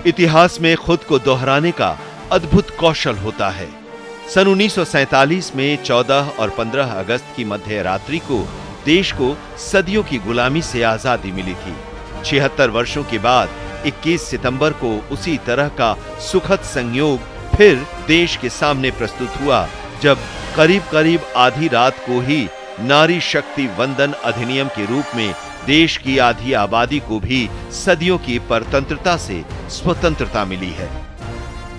इतिहास में खुद को दोहराने का अद्भुत कौशल होता है। सन 1947 में 14 और 15 अगस्त की मध्य रात्रि को देश को सदियों की गुलामी से आजादी मिली थी। 76 वर्षों के बाद 21 सितंबर को उसी तरह का सुखद संयोग फिर देश के सामने प्रस्तुत हुआ, जब करीब करीब आधी रात को ही नारी शक्ति वंदन अधिनियम के रूप में देश की आधी आबादी को भी सदियों की परतंत्रता से स्वतंत्रता मिली है।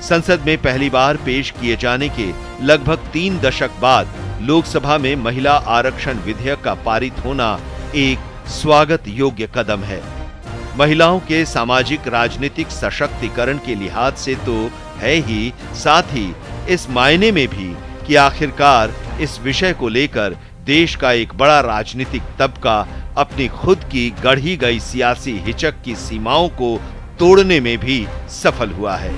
संसद में पहली बार पेश किए जाने के लगभग 3 दशक बाद लोकसभा में महिला आरक्षण विधेयक का पारित होना एक स्वागत योग्य कदम है। महिलाओं के सामाजिक राजनीतिक सशक्तिकरण के लिहाज से तो है ही, साथ ही इस मायने में भी कि आखिरकार इस विषय को लेकर देश का एक बड़ा राजनीतिक तबका अपनी खुद की गढ़ी गई सियासी हिचक की सीमाओं को तोड़ने में भी सफल हुआ है।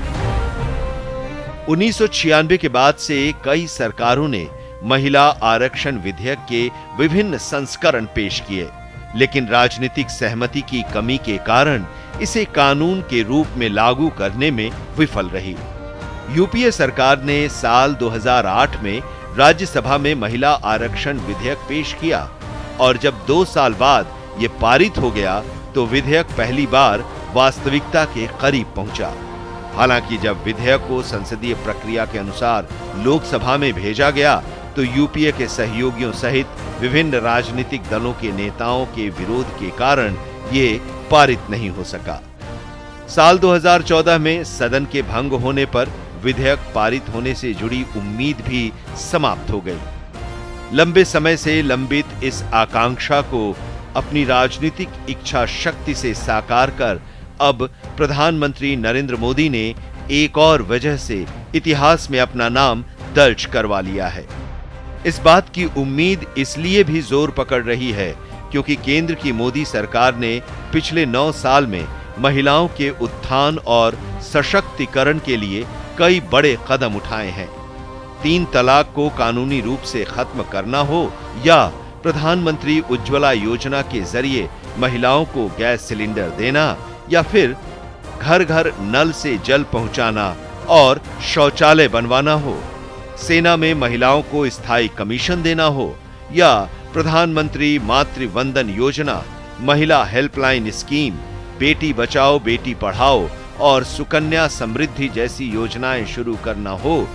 1996 के बाद से कई सरकारों ने महिला आरक्षण विधेयक के विभिन्न संस्करण पेश किए, लेकिन राजनीतिक सहमति की कमी के कारण इसे कानून के रूप में लागू करने में विफल रही। यूपीए सरकार ने साल 2008 में राज्यसभा में महिला आरक्षण विधेयक पेश किया और जब 2 साल बाद ये पारित हो गया तो विधेयक पहली बार वास्तविकता के करीब पहुंचा। हालांकि जब विधेयक को संसदीय प्रक्रिया के अनुसार लोकसभा में भेजा गया तो यूपीए के सहयोगियों सहित विभिन्न राजनीतिक दलों के नेताओं के विरोध के कारण ये पारित नहीं हो सका। साल 2014 में सदन के भंग होने पर विधेयक पारित होने से जुड़ी उम्मीद भी समाप्त हो गई। लंबे समय से लंबित इस आकांक्षा को अपनी राजनीतिक इच्छा शक्ति से साकार कर अब प्रधानमंत्री नरेंद्र मोदी ने एक और वजह से इतिहास में अपना नाम दर्ज करवा लिया है। इस बात की उम्मीद इसलिए भी जोर पकड़ रही है क्योंकि केंद्र की मोदी सरकार ने पिछले 9 साल में महिलाओं के उत्थान और सशक्तिकरण के लिए कई बड़े कदम उठाए हैं। 3 तलाक को कानूनी रूप से खत्म करना हो या प्रधानमंत्री उज्ज्वला योजना के जरिए महिलाओं को गैस सिलेंडर देना या फिर घर घर नल से जल पहुंचाना और शौचालय बनवाना हो, सेना में महिलाओं को स्थायी कमीशन देना हो या प्रधानमंत्री मातृ वंदन योजना, महिला हेल्पलाइन स्कीम, बेटी बचाओ बेटी पढ़ाओ और सुकन्या समृद्धि जैसी योजनाएं शुरू करना हो,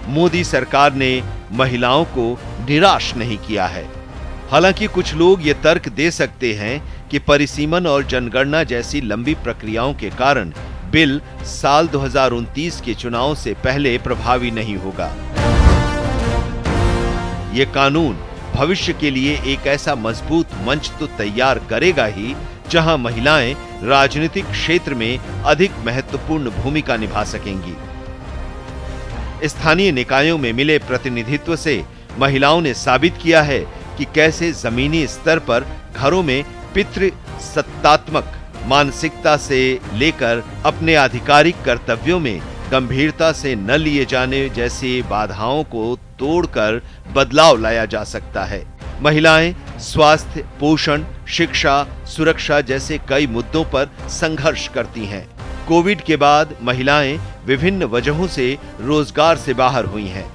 मोदी सरकार ने महिलाओं को निराश नहीं किया है। हालांकि कुछ लोग ये तर्क दे सकते हैं कि परिसीमन और जनगणना जैसी लंबी प्रक्रियाओं के कारण बिल साल 2029 के चुनाव से पहले प्रभावी नहीं होगा। ये कानून भविष्य के लिए एक ऐसा मजबूत मंच तो तैयार करेगा ही जहां महिलाएं राजनीतिक क्षेत्र में अधिक महत्वपूर्ण भूमिका निभा सकेंगी। स्थानीय निकायों में मिले प्रतिनिधित्व से महिलाओं ने साबित किया है कि कैसे जमीनी स्तर पर घरों में पितृ सत्तात्मक मानसिकता से लेकर अपने आधिकारिक कर्तव्यों में गंभीरता से न लिए जाने जैसी बाधाओं को तोड़कर बदलाव लाया जा सकता है। महिलाएं स्वास्थ्य, पोषण, शिक्षा, सुरक्षा जैसे कई मुद्दों पर संघर्ष करती हैं। कोविड के बाद महिलाएं विभिन्न वजहों से रोजगार से बाहर हुई हैं।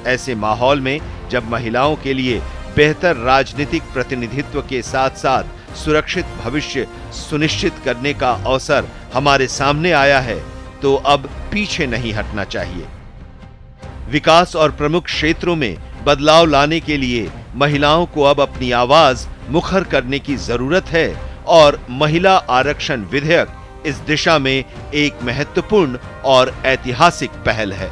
ऐसे माहौल में जब महिलाओं के लिए बेहतर राजनीतिक प्रतिनिधित्व के साथ साथ सुरक्षित भविष्य सुनिश्चित करने का अवसर हमारे सामने आया है तो अब पीछे नहीं हटना चाहिए। विकास और प्रमुख क्षेत्रों में बदलाव लाने के लिए महिलाओं को अब अपनी आवाज मुखर करने की जरूरत है और महिला आरक्षण विधेयक इस दिशा में एक महत्वपूर्ण और ऐतिहासिक पहल है।